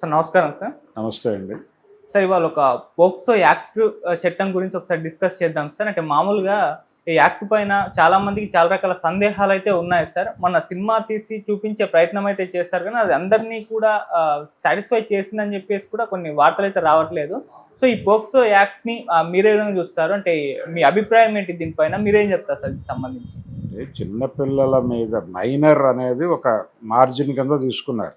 Sir నమస్కారం sir. నమస్తే అండి. సార్ ఇవాళ ఒక పోక్సో యాక్ట్ చట్టం గురించి ఒకసారి డిస్కస్ చేద్దాం సార్. అంటే మామూలుగా ఈ యాక్ట్ పైన చాలా మందికి చాలా రకాల సందేహాలైతే ఉన్నాయి సార్. మొన్న సినిమా తీసి చూపించే ప్రయత్నం అయితే చేశారు కానీ అది అందరినీ కూడా సాటిస్ఫై చేసిందని చెప్పేసి కూడా కొన్ని వార్తలైతే రావట్లేదు. సో ఈ పోక్సో యాక్ట్‌ని మీరే విధంగా చూస్తారు? అంటే మీ అభిప్రాయం ఏంటి దీనిపైన? మీరేం చెప్తారు సార్ దీనికి సంబంధించి? అంటే చిన్న పిల్లల మీద మైనర్ అనేది ఒక మార్జిన్ కింద తీసుకున్నారు.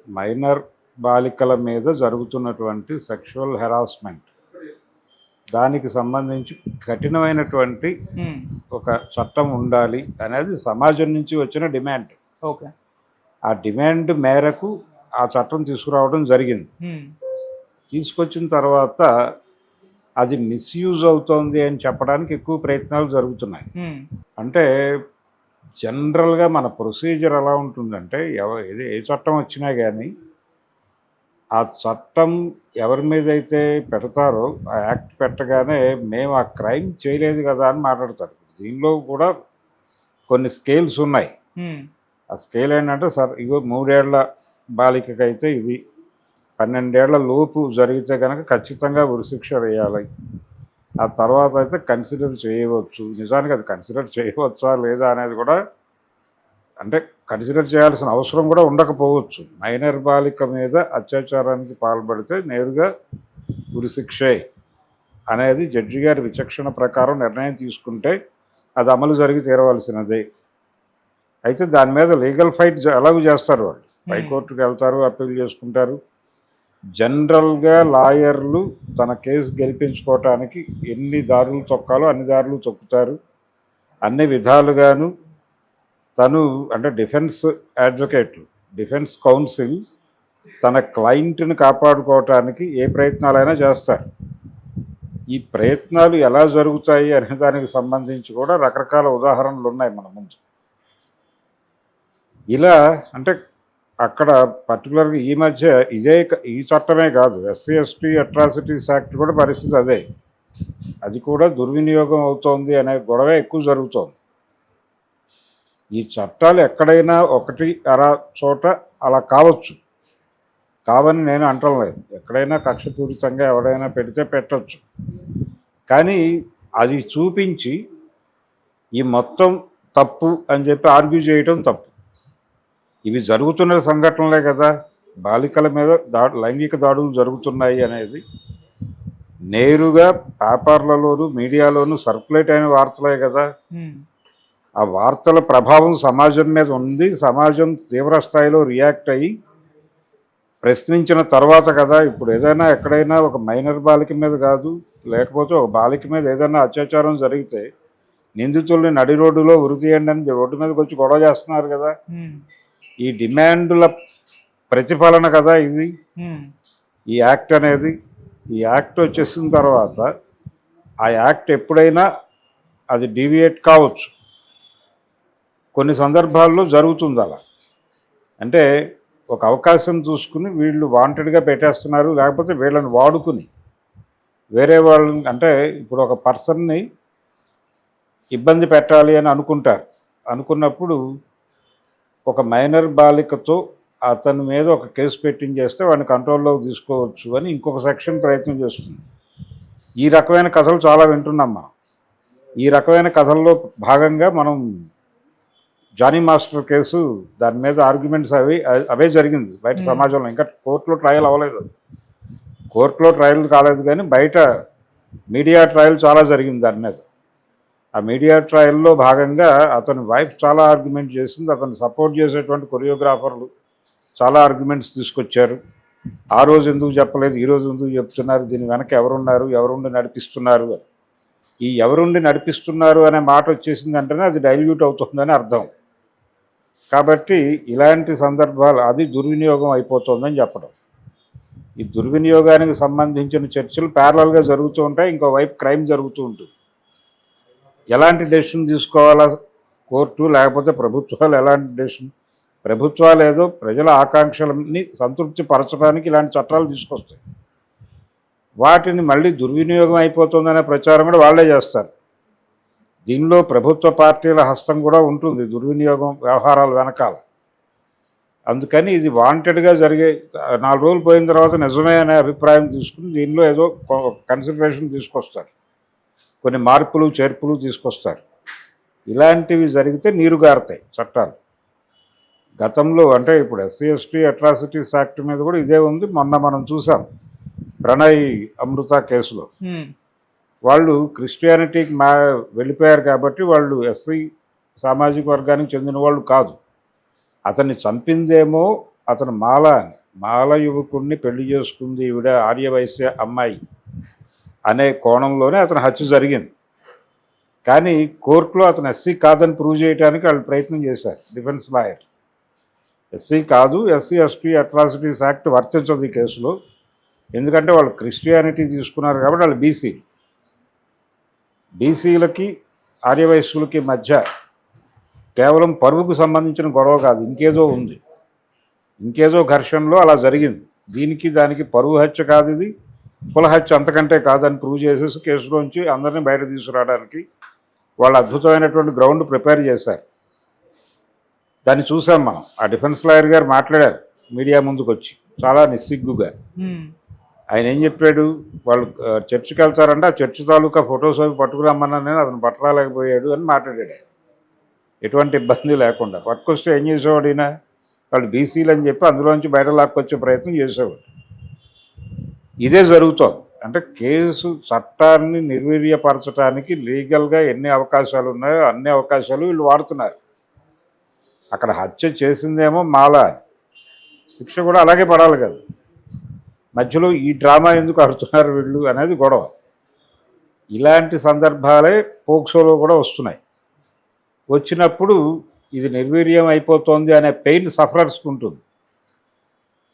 మైనర్ బాలికల మీద జరుగుతున్నటువంటి సెక్షువల్ హెరాస్మెంట్ దానికి సంబంధించి కఠినమైనటువంటి ఒక చట్టం ఉండాలి అనేది సమాజం నుంచి వచ్చిన డిమాండ్. ఓకే. ఆ డిమాండ్ మేరకు ఆ చట్టం తీసుకురావడం జరిగింది. తీసుకొచ్చిన తర్వాత అది మిస్యూజ్ అవుతోంది అని చెప్పడానికి ఎక్కువ ప్రయత్నాలు జరుగుతున్నాయి. అంటే జనరల్గా మన ప్రొసీజర్ ఎలా ఉంటుందంటే ఏ చట్టం వచ్చినా కానీ ఆ చట్టం ఎవరి మీద అయితే పెడతారో ఆ యాక్ట్ పెట్టగానే మేము ఆ క్రైమ్ చేయలేదు కదా అని మాట్లాడతారు. దీనిలో కూడా కొన్ని స్కేల్స్ ఉన్నాయి. ఆ స్కేల్ ఏంటంటే సార్ ఇగో 3 ఏళ్ల బాలికకైతే ఇది, 12 ఏళ్ల లోపు జరిగితే కనుక ఖచ్చితంగా ఉరిశిక్ష వేయాలి. ఆ తర్వాత అయితే కన్సిడర్ చేయవచ్చు. నిజానికి అది కన్సిడర్ చేయవచ్చా లేదా అనేది కూడా అంటే కన్సిడర్ చేయాల్సిన అవసరం కూడా ఉండకపోవచ్చు. మైనర్ బాలిక మీద అత్యాచారానికి పాల్పడితే నేరుగా ఉరిశిక్షే అనేది జడ్జి గారి విచక్షణ ప్రకారం నిర్ణయం తీసుకుంటే అది అమలు జరిగి తీరవలసినదే. అయితే దాని మీద లీగల్ ఫైట్ ఎలాగూ చేస్తారు. వాళ్ళు హైకోర్టుకు వెళ్తారు, అప్పీల్ చేసుకుంటారు. జనరల్గా లాయర్లు తన కేసు గెలిపించుకోవటానికి ఎన్ని దారులు తొక్కాలో అన్ని దారులు తొక్కుతారు. అన్ని విధాలుగాను తను అంటే డిఫెన్స్ అడ్వకేట్లు, డిఫెన్స్ కౌన్సిల్ తన క్లయింట్ని కాపాడుకోవటానికి ఏ ప్రయత్నాలైనా చేస్తారు. ఈ ప్రయత్నాలు ఎలా జరుగుతాయి అనే దానికి సంబంధించి కూడా రకరకాల ఉదాహరణలు ఉన్నాయి మన ముందు. ఇలా అంటే అక్కడ పర్టికులర్గా ఈ మధ్య ఈ చట్టమే కాదు, ఎస్సీ ఎస్టీ అట్రాసిటీస్ యాక్ట్ కూడా పరిస్థితి అదే. అది కూడా దుర్వినియోగం అవుతోంది అనే గొడవ ఎక్కువ జరుగుతోంది. ఈ చట్టాలు ఎక్కడైనా ఒకటి అరా చోట అలా కావచ్చు, కావని నేను అంటలేదు. ఎక్కడైనా కక్షపూరితంగా ఎవరైనా పెడితే పెట్టచ్చు. కానీ అది చూపించి ఈ మొత్తం తప్పు అని చెప్పి ఆర్గ్యూ చేయటం తప్పు. ఇవి జరుగుతున్న సంఘటనలే కదా, బాలికల మీద లైంగిక దాడులు జరుగుతున్నాయి అనేది నేరుగా పేపర్లలోనూ మీడియాలోనూ సర్క్యులేట్ అయిన వార్తలే కదా. ఆ వార్తల ప్రభావం సమాజం మీద ఉంది. సమాజం తీవ్ర స్థాయిలో రియాక్ట్ అయ్యి ప్రశ్నించిన తర్వాత కదా. ఇప్పుడు ఏదైనా ఎక్కడైనా ఒక మైనర్ బాలిక మీద కాదు, లేకపోతే ఒక బాలిక మీద ఏదైనా అత్యాచారం జరిగితే నిందితుల్ని నడి రోడ్డులో ఉరి తీయండి అని రోడ్డు మీదకి వచ్చి గొడవ చేస్తున్నారు కదా. ఈ డిమాండ్ల ప్రతిఫలన కదా ఇది ఈ యాక్ట్ అనేది. ఈ యాక్ట్ వచ్చేసిన తర్వాత ఆ యాక్ట్ ఎప్పుడైనా అది డీవియేట్ కావచ్చు. కొన్ని సందర్భాల్లో జరుగుతుంది అలా. అంటే ఒక అవకాశం చూసుకుని వీళ్ళు వాంటెడ్గా పెట్టేస్తున్నారు, లేకపోతే వీళ్ళని వాడుకుని వేరే వాళ్ళని అంటే ఇప్పుడు ఒక పర్సన్ని ఇబ్బంది పెట్టాలి అని అనుకుంటారు. అనుకున్నప్పుడు ఒక మైనర్ బాలికతో అతని మీద ఒక కేసు పెట్టించేస్తే వాడిని కంట్రోల్లోకి తీసుకోవచ్చు అని ఇంకొక సెక్షన్ ప్రయత్నం చేస్తుంది. ఈ రకమైన కథలు చాలా వింటున్నాం మనం. ఈ రకమైన కథల్లో భాగంగా మనం జానీ మాస్టర్ కేసు, దాని మీద ఆర్గ్యుమెంట్స్ అవే జరిగింది బయట సమాజంలో. ఇంకా కోర్టులో ట్రయల్ అవ్వలేదు. కోర్టులో ట్రయల్ కాలేదు కానీ బయట మీడియా ట్రయల్ చాలా జరిగింది దాని మీద. ఆ మీడియా ట్రయల్లో భాగంగా అతని వైఫ్ చాలా ఆర్గ్యుమెంట్ చేసింది. అతను సపోర్ట్ చేసేటువంటి కొరియోగ్రాఫర్లు చాలా ఆర్గ్యుమెంట్స్ తీసుకొచ్చారు. ఆ రోజు ఎందుకు చెప్పలేదు, ఈ రోజు ఎందుకు చెప్తున్నారు, దీని వెనక ఎవరున్నారు, ఎవరుండి నడిపిస్తున్నారు. ఈ ఎవరుండి నడిపిస్తున్నారు అనే మాట వచ్చేసిందంటేనే అది డైల్యూట్ అవుతుందని అర్థం. కాబట్టి ఇలాంటి సందర్భాలు అది దుర్వినియోగం అయిపోతుందని చెప్పడం. ఈ దుర్వినియోగానికి సంబంధించిన చర్చలు ప్యారలల్గా జరుగుతూ ఉంటాయి. ఇంకోవైపు క్రైమ్ జరుగుతూ ఉంటుంది. ఎలాంటి డెసిషన్ తీసుకోవాలా కోర్టు, లేకపోతే ప్రభుత్వాలు ఎలాంటి డెసిషన్? ప్రభుత్వాలు ఏదో ప్రజల ఆకాంక్షలని సంతృప్తి పరచడానికి ఇలాంటి చట్టాలు తీసుకొస్తాయి. వాటిని మళ్ళీ దుర్వినియోగం అయిపోతుందనే ప్రచారం కూడా వాళ్ళే చేస్తారు. దీనిలో ప్రభుత్వ పార్టీల హస్తం కూడా ఉంటుంది దుర్వినియోగం వ్యవహారాల వెనకాల. అందుకని ఇది వాంటెడ్గా జరిగే 4 రోజులు పోయిన తర్వాత నిజమే అనే అభిప్రాయం తీసుకుని దీనిలో ఏదో కన్సిడరేషన్ తీసుకొస్తారు, కొన్ని మార్పులు చేర్పులు తీసుకొస్తారు. ఇలాంటివి జరిగితే నీరు గారుతాయి చట్టాలు. గతంలో అంటే ఇప్పుడు ఎస్సీ ఎస్టీ అట్రాసిటీస్ యాక్ట్ మీద కూడా ఇదే ఉంది. మొన్న మనం చూసాం ప్రణయ్ అమృత కేసులో వాళ్ళు క్రిస్టియానిటీకి వెళ్ళిపోయారు కాబట్టి వాళ్ళు ఎస్సీ సామాజిక వర్గానికి చెందిన వాళ్ళు కాదు. అతన్ని చంపిందేమో అతను మాల యువకుడిని పెళ్లి చేసుకుంది ఈవిడ ఆర్యవైశ్య అమ్మాయి అనే కోణంలోనే అతను హత్య జరిగింది. కానీ కోర్టులో అతను ఎస్సీ కాదని ప్రూవ్ చేయడానికి వాళ్ళు ప్రయత్నం చేశారు. డిఫెన్స్ లాయర్ ఎస్సీ కాదు, ఎస్సీ ఎస్టీ అట్రాసిటీస్ యాక్ట్ వర్తించదు ఈ కేసులో, ఎందుకంటే వాళ్ళు క్రిస్టియానిటీ తీసుకున్నారు కాబట్టి వాళ్ళు బీసీలకి ఆర్యవైశ్యులకి మధ్య కేవలం పరువుకు సంబంధించిన గొడవ కాదు, ఇంకేదో ఉంది, ఇంకేదో ఘర్షణలో అలా జరిగింది. దానికి పరువు హత్య కాదు, ఇది కుల హత్య అంతకంటే కాదని ప్రూవ్ చేసేసి కేసులోంచి అందరినీ బయట తీసుకురావడానికి వాళ్ళు అద్భుతమైనటువంటి గ్రౌండ్ ప్రిపేర్ చేశారు. దాన్ని చూసాం మనం. ఆ డిఫెన్స్ లాయర్ గారు మాట్లాడారు మీడియా ముందుకు వచ్చి చాలా నిస్సిగ్గుగా. ఆయన ఏం చెప్పాడు, వాళ్ళు చర్చికి వెళ్తారంటే ఆ చర్చి తాలూకా ఫొటోస్ అవి పట్టుకురమ్మన్నా నేను అతను పట్టరాలేకపోయాడు అని మాట్లాడాడు. ఎటువంటి ఇబ్బంది లేకుండా పట్టుకొస్తే ఏం చేసేవాడు ఈయన, వాళ్ళు బీసీలు అని చెప్పి అందులోంచి బయట లాక్కొచ్చే ప్రయత్నం చేసేవాడు. ఇదే జరుగుతోంది. అంటే కేసు చట్టాన్ని నిర్వీర్యపరచడానికి లీగల్గా ఎన్ని అవకాశాలు ఉన్నాయో అన్ని అవకాశాలు వీళ్ళు వాడుతున్నారు. అక్కడ హత్య చేసిందేమో మాల, శిక్ష కూడా అలాగే పడాలి కదా, మధ్యలో ఈ డ్రామా ఎందుకు ఆడుతున్నారు వీళ్ళు అనేది గొడవ. ఇలాంటి సందర్భాలే పోక్సోలో కూడా వస్తున్నాయి. వచ్చినప్పుడు ఇది నిర్వీర్యం అయిపోతుంది అనే పెయిన్ సఫరర్స్కి ఉంటుంది,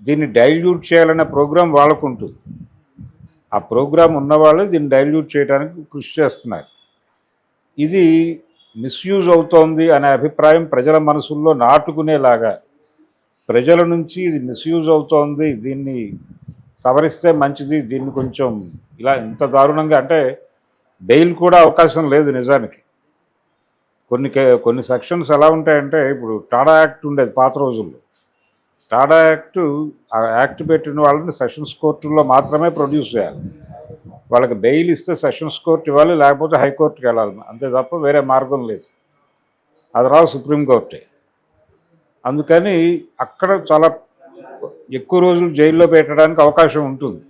దీన్ని డైల్యూట్ చేయాలనే ప్రోగ్రాం వాళ్ళకు ఉంటుంది. ఆ ప్రోగ్రాం ఉన్నవాళ్ళు దీన్ని డైల్యూట్ చేయడానికి కృషి చేస్తున్నారు. ఇది మిస్యూజ్ అవుతోంది అనే అభిప్రాయం ప్రజల మనసుల్లో నాటుకునేలాగా, ప్రజల నుంచి ఇది మిస్యూజ్ అవుతోంది, దీన్ని సవరిస్తే మంచిది, దీన్ని కొంచెం ఇలా ఇంత దారుణంగా అంటే బెయిల్ కూడా అవకాశం లేదు నిజానికి. కొన్ని సెక్షన్స్ ఎలా ఉంటాయంటే, ఇప్పుడు టాడా యాక్ట్ ఉండేది పాత రోజుల్లో. టాడా యాక్ట్, ఆ యాక్ట్ పెట్టిన వాళ్ళని సెషన్స్ కోర్టుల్లో మాత్రమే ప్రొడ్యూస్ చేయాలి. వాళ్ళకి బెయిల్ ఇస్తే సెషన్స్ కోర్టు ఇవ్వాలి, లేకపోతే హైకోర్టుకి వెళ్ళాలి, అంతే తప్ప వేరే మార్గం లేదు. అది రావు సుప్రీంకోర్టే. అందుకని అక్కడ చాలా ఎక్కువ రోజులు జైల్లో పెట్టడానికి అవకాశం ఉంటుంది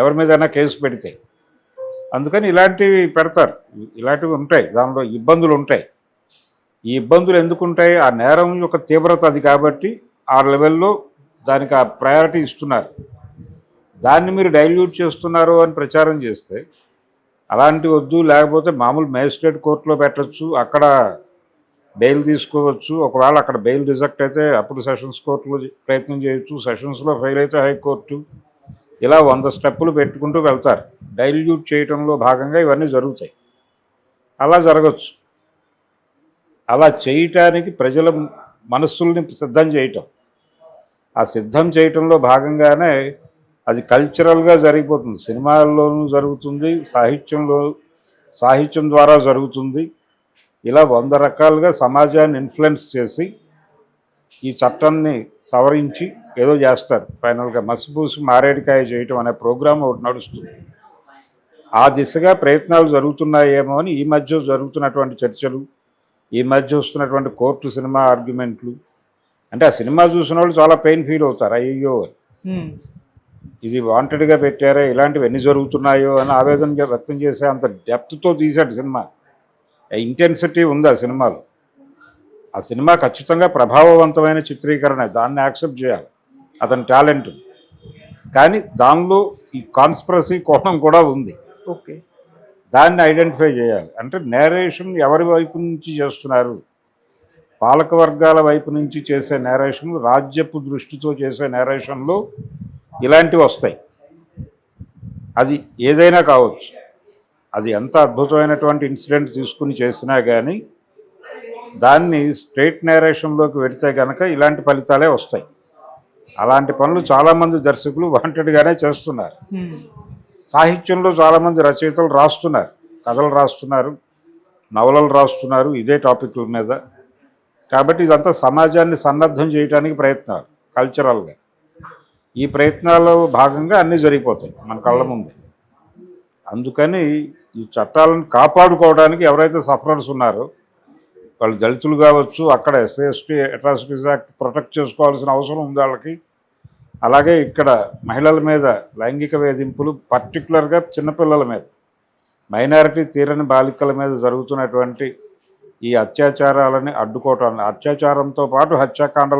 ఎవరి మీదైనా కేసు పెడితే. అందుకని ఇలాంటివి పెడతారు, ఇలాంటివి ఉంటాయి, దానిలో ఇబ్బందులు ఉంటాయి. ఈ ఇబ్బందులు ఎందుకుంటాయి, ఆ నేరం యొక్క తీవ్రత అది కాబట్టి ఆ లెవెల్లో దానికి ఆ ప్రయారిటీ ఇస్తున్నారు. దాన్ని మీరు డైల్యూట్ చేస్తున్నారు అని ప్రచారం చేస్తే అలాంటి వద్దు, లేకపోతే మామూలు మేజిస్ట్రేట్ కోర్టులో పెట్టచ్చు, అక్కడ బెయిల్ తీసుకోవచ్చు. ఒకవేళ అక్కడ బెయిల్ రిజెక్ట్ అయితే అప్పుడు సెషన్స్ కోర్టులో ప్రయత్నం చేయొచ్చు, సెషన్స్లో ఫెయిల్ అయితే హైకోర్టు, ఇలా 100 స్టెప్పులు పెట్టుకుంటూ వెళ్తారు. డైల్యూట్ చేయడంలో భాగంగా ఇవన్నీ జరుగుతాయి. అలా జరగచ్చు. అలా చేయటానికి ప్రజల మనస్సుల్ని సిద్ధం చేయటం, ఆ సిద్ధం చేయటంలో భాగంగానే అది కల్చరల్గా జరిగిపోతుంది. సినిమాల్లోనూ జరుగుతుంది, సాహిత్యం ద్వారా జరుగుతుంది. ఇలా 100 రకాలుగా సమాజాన్ని ఇన్ఫ్లుయెన్స్ చేసి ఈ చట్టాన్ని సవరించి ఏదో చేస్తారు. ఫైనల్గా మసిపూసి మారేడికాయ చేయటం అనే ప్రోగ్రాం ఒకటి నడుస్తుంది. ఆ దిశగా ప్రయత్నాలు జరుగుతున్నాయేమో అని ఈ మధ్య జరుగుతున్నటువంటి చర్చలు, ఈ మధ్య వస్తున్నటువంటి కోర్టు సినిమా ఆర్గ్యుమెంట్లు. అంటే ఆ సినిమా చూసిన వాళ్ళు చాలా పెయిన్ ఫీల్ అవుతారు, అయ్యో ఇది వాంటెడ్గా పెట్టారా, ఇలాంటివి ఎన్ని జరుగుతున్నాయో అని ఆవేదన వ్యక్తం చేసే అంత డెప్త్తో తీశాడు సినిమా. ఇంటెన్సిటీ ఉంది ఆ సినిమాలో. ఆ సినిమా ఖచ్చితంగా ప్రభావవంతమైన చిత్రీకరణ, దాన్ని యాక్సెప్ట్ చేయాలి, అతని టాలెంట్. కానీ దానిలో ఈ కాన్స్పిరసీ కోణం కూడా ఉంది. ఓకే, దాన్ని ఐడెంటిఫై చేయాలి. అంటే నేరేషన్ ఎవరి వైపు నుంచి చేస్తున్నారు, పాలక వర్గాల వైపు నుంచి చేసే నేరేషన్, రాజ్యపు దృష్టితో చేసే నేరేషన్లో ఇలాంటివి వస్తాయి. అది ఏదైనా కావచ్చు, అది ఎంత అద్భుతమైనటువంటి ఇన్సిడెంట్ తీసుకుని చేసినా కానీ దాన్ని స్ట్రైట్ నేరేషన్లోకి వెడితే కనుక ఇలాంటి ఫలితాలే వస్తాయి. అలాంటి పనులు చాలామంది దర్శకులు వాంటెడ్గానే చేస్తున్నారు. సాహిత్యంలో చాలామంది రచయితలు రాస్తున్నారు, కథలు రాస్తున్నారు, నవలలు రాస్తున్నారు ఇదే టాపిక్ల మీద. కాబట్టి ఇదంతా సమాజాన్ని సన్నద్ధం చేయడానికి ప్రయత్నాలు కల్చరల్గా. ఈ ప్రయత్నాల్లో భాగంగా అన్నీ జరిగిపోతాయి మన కళ్ళ ముందే. అందుకని ఈ చట్టాలను కాపాడుకోవడానికి ఎవరైతే సఫరర్స్ ఉన్నారో వాళ్ళు దళితులు కావచ్చు, అక్కడ SC ST atrocities act protect చేసుకోవాల్సిన అవసరం ఉంది వాళ్ళకి. అలాగే ఇక్కడ మహిళల మీద లైంగిక వేధింపులు, పర్టికులర్గా చిన్నపిల్లల మీద, మైనారిటీ తీరని బాలికల మీద జరుగుతున్నటువంటి ఈ అత్యాచారాలని అడ్డుకోవటాన్ని, అత్యాచారంతో పాటు హత్యాకాండలు